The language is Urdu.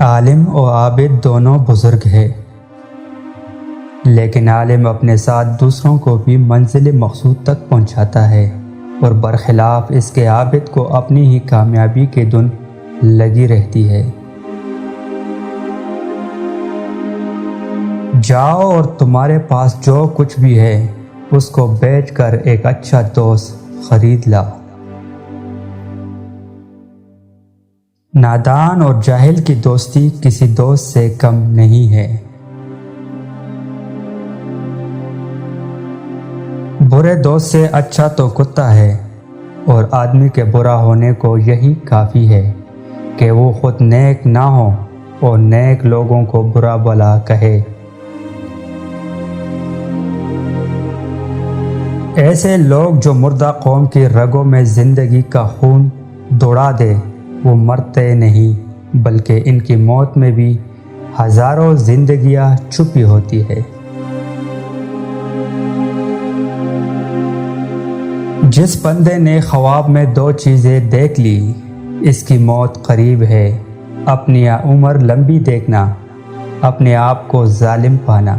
عالم و عابد دونوں بزرگ ہیں، لیکن عالم اپنے ساتھ دوسروں کو بھی منزل مقصود تک پہنچاتا ہے، اور برخلاف اس کے عابد کو اپنی ہی کامیابی کے دھن لگی رہتی ہے۔ جاؤ اور تمہارے پاس جو کچھ بھی ہے اس کو بیچ کر ایک اچھا دوست خرید لا۔ نادان اور جاہل کی دوستی کسی دوست سے کم نہیں ہے۔ برے دوست سے اچھا تو کتا ہے، اور آدمی کے برا ہونے کو یہی کافی ہے کہ وہ خود نیک نہ ہو اور نیک لوگوں کو برا بھلا کہے۔ ایسے لوگ جو مردہ قوم کی رگوں میں زندگی کا خون دوڑا دے، وہ مرتے نہیں بلکہ ان کی موت میں بھی ہزاروں زندگیاں چھپی ہوتی ہے۔ جس بندے نے خواب میں دو چیزیں دیکھ لی، اس کی موت قریب ہے۔ اپنی عمر لمبی دیکھنا، اپنے آپ کو ظالم پانا۔